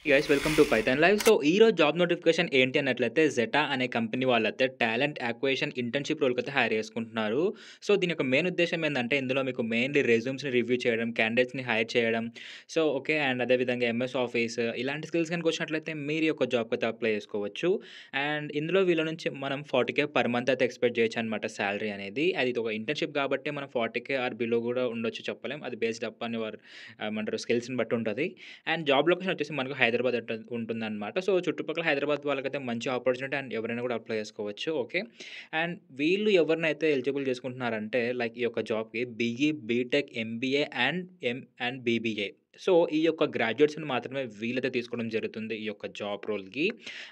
Guys welcome to Python live. So ఈరోజు job notification ఏంటి అన్నట్లయితే జెటా అనే కంపెనీ వాళ్ళైతే టాలెంట్ అక్విజిషన్ ఇంటర్న్‌షిప్ రోల్‌కైతే హైర్ చేసుకుంటున్నారు. సో దీని యొక్క మెయిన్ ఉద్దేశ్యం ఏందంటే ఇందులో మీకు మెయిన్‌లీ రెజ్యూమ్స్‌ని రివ్యూ చేయడం, క్యాండిడేట్స్‌ని హైర్ చేయడం. So okay. అండ్ అదే విధంగా ఎంఎస్ ఆఫీస్ ఇలాంటి స్కిల్స్ గనుక వచ్చినట్లయితే మీరు ఈ యొక్క జాబ్‌కైతే అప్లై చేసుకోవచ్చు. అండ్ ఇందులో వీళ్ళ నుంచి మనం 40,000 పర్ మంత్ అయితే ఎక్స్‌పెక్ట్ చేయొచ్చనమాట సాలరీ అనేది. అది ఒక ఇంటర్న్‌షిప్ కాబట్టి మనం 40,000 ఆర్ బిలో గూడా ఉండొచ్చు చెప్పలేం. అది బేస్డ్ అపాన్ యువర్ ఏమంటారు స్కిల్స్‌ని బట్టి ఉంటది. అండ్ జాబ్ లొకేషన్ వచ్చేసి మనకు హైదరాబాద్ ఉంటుందన్నమాట. సో, చుట్టుపక్కల హైదరాబాద్ వాళ్ళకైతే మంచి ఆపర్చునిటీ అండ్ ఎవరైనా కూడా అప్లై చేసుకోవచ్చు. ఓకే. అండ్ వీళ్ళు ఎవరినైతే ఎలిజిబుల్ చేసుకుంటున్నారంటే లైక్ ఈ యొక్క జాబ్‌కి BE, BTech, MBA and BBA. So, ఈ యొక్క గ్రాడ్యుయేట్స్‌ని మాత్రమే వీళ్ళైతే తీసుకోవడం జరుగుతుంది ఈ యొక్క జాబ్ రోల్‌కి.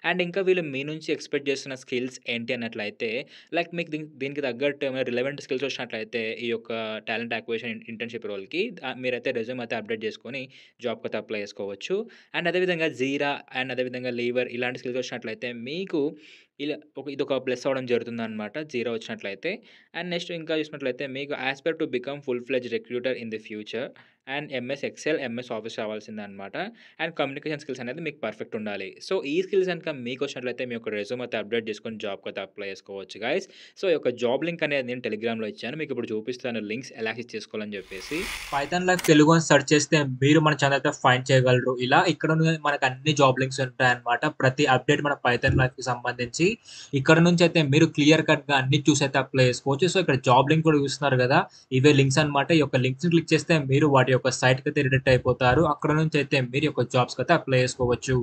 అండ్ ఇంకా వీళ్ళు మీ నుంచి ఎక్స్‌పెక్ట్ చేస్తున్న స్కిల్స్ ఏంటి అన్నట్లయితే లైక్ మీకు దీనికి తగ్గట్టు ఏమైనా రిలవెంట్ స్కిల్స్ వచ్చినట్లయితే ఈ యొక్క టాలెంట్ అక్విజిషన్ ఇంటర్న్‌షిప్ రోల్‌కి మీరైతే రెజ్యూమ్ అయితే అప్డేట్ చేసుకొని జాబ్‌కైతే అప్లై చేసుకోవచ్చు. అండ్ అదేవిధంగా జీరా అండ్ అదేవిధంగా లీవర్ ఇలాంటి స్కిల్స్ వచ్చినట్లయితే మీకు ఇదొక ప్లస్ అవ్వడం జరుగుతుందనమాట. జీరా వచ్చినట్లయితే. అండ్ నెక్స్ట్ ఇంకా చూసినట్లయితే మీకు aspire to become full fledged recruiter in the future and MS Excel, MS office రావాల్సిందే అనమాట. అండ్ కమ్యూనికేషన్ స్కిల్స్ అనేది మీకు పర్ఫెక్ట్ ఉండాలి. సో, ఈ స్కిల్స్ గనుక మీకొచ్చినట్లయితే మీ యొక్క రెజ్యూమ్ అయితే అప్డేట్ చేసుకొని జాబ్‌కైతే అప్లై చేసుకోవచ్చు గైస్. సో, ఈ యొక్క జాబ్ లింక్ అనేది నేను టెలిగ్రామ్‌లో ఇచ్చాను. మీకు ఇప్పుడు చూపిస్తాను లింక్స్ ఎలా యాక్సెస్ చేసుకోవాలని చెప్పేసి. పైథాన్ లైవ్ తెలుగు అని సెర్చ్ చేస్తే మీరు మన ఛానల్ అయితే ఫైండ్ చేయగలరు. ఇలా ఇక్కడ మనకు అన్ని జాబ్ లింక్స్ ఉంటాయన్నమాట. ప్రతి అప్డేట్ మన పైథాన్ లైవ్‌కి సంబంధించి ఇక్కడ నుంచి అయితే మీరు క్లియర్ కట్‌గా అన్ని చూసి అయితే అప్లై చేసుకోవచ్చు. సో, ఇక్కడ జాబ్ లింక్ కూడా చూస్తున్నారు కదా! ఇవే లింక్స్ అన్నమాట. ఈ యొక్క లింక్స్‌ని క్లిక్ చేస్తే మీరు వాటి యొక్క సైట్‌కి అయితే రిడైరెక్ట్ అయిపోతారు. అక్కడ నుంచి అయితే మీరు యొక్క జాబ్స్‌కి అయితే అప్లై చేసుకోవచ్చు.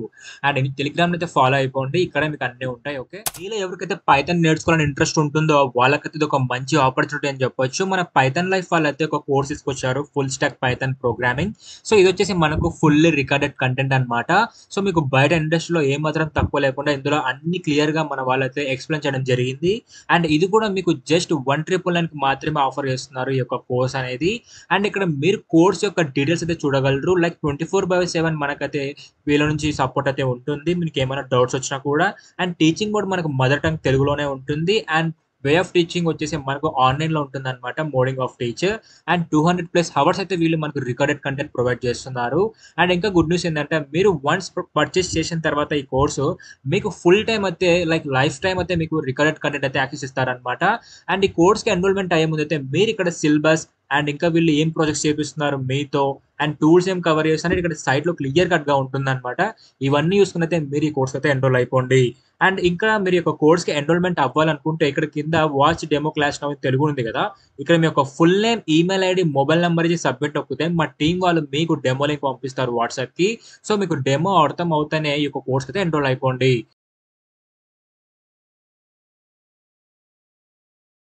అండ్ టెలిగ్రామ్‌ని అయితే ఫాలో అయిపోండి. ఇక్కడ మీకు అన్నీ ఉంటాయి. ఓకే. మీలో ఎవరికైతే పైథాన్ నేర్చుకోవాలని ఇంట్రెస్ట్ ఉంటుందో వాళ్ళకైతే ఇది ఒక మంచి ఆపర్చునిటీ అని చెప్పొచ్చు. మన పైథాన్ లైఫ్ వాళ్ళైతే ఒక కోర్స్ తీసుకొచ్చారు. Full stack Python programming. So, ఇదొచ్చేసి మనకు ఫుల్లీ రికార్డెడ్ కంటెంట్ అన్నమాట. సో, మీకు బయట ఇండస్ట్రీలో ఏమాత్రం తక్కువ లేకుండా ఇందులో అన్ని క్లియర్‌గా మన వాళ్ళైతే ఎక్స్‌ప్లెయిన్ చేయడం జరిగింది. అండ్ ఇది కూడా మీకు జస్ట్ 1,999కి మాత్రమే ఆఫర్ చేస్తున్నారు ఈ యొక్క కోర్స్ అనేది. అండ్ ఇక్కడ మీరు కోర్స్ యొక్క డీటెయిల్స్ అయితే చూడగలరు. లైక్ 24/7 మనకైతే వీళ్ళ నుంచి సపోర్ట్ అయితే ఉంటుంది. మీకేమైనా డౌట్స్ వచ్చినా కూడా. అండ్ టీచింగ్ కూడా మనకు మదర్ టంగ్ తెలుగులోనే ఉంటుంది. అండ్ వే ఆఫ్ టీచింగ్ వచ్చేసి మనకు ఆన్‌లైన్‌లో ఉంటుందన్నమాట. Modding of teacher. And 200+ hours అయితే వీళ్ళు మనకు రికార్డెడ్ కంటెంట్ ప్రొవైడ్ చేస్తున్నారు. అండ్ ఇంకా గుడ్ న్యూస్ ఏందంటే మీరు వన్స్ పర్చేస్ చేసిన తర్వాత ఈ కోర్సు మీకు ఫుల్ టైమ్ అయితే లైక్ లైఫ్ టైమ్ అయితే మీకు రికార్డెడ్ కంటెంట్ అయితే యాక్సెస్ ఇస్తారన్నమాట. అండ్ ఈ కోర్స్‌కి ఎన్రోల్‌మెంట్ అయ్యే ముందైతే మీరు ఇక్కడ సిలబస్ అండ్ ఇంకా వీళ్ళు ఏం ప్రాజెక్ట్స్ చేపిస్తున్నారు మీతో అండ్ టూల్స్ ఏం కవర్ చేస్తున్నారు ఇక్కడ సైట్‌లో క్లియర్ కట్‌గా ఉంటుందన్నమాట. ఇవన్నీ చూసుకునైతే మీరు ఈ కోర్స్‌కి అయితే ఎన్రోల్ అయిపోండి. అండ్ ఇంకా మీరు ఈ యొక్క కోర్స్‌కి ఎన్రోల్‌మెంట్ అవ్వాలనుకుంటే ఇక్కడ కింద watch demo class now Telugu ఉంది కదా! ఇక్కడ మీ యొక్క full name, email ID, mobile number ఇచ్చి సబ్మిట్ నొక్కితే మా టీమ్ వాళ్ళు మీకు డెమో లింక్ పంపిస్తారు వాట్సాప్‌కి. సో, మీకు డెమో అర్థం అవుతేనే ఈ యొక్క కోర్స్‌కి అయితే ఎన్రోల్ అయిపోండి.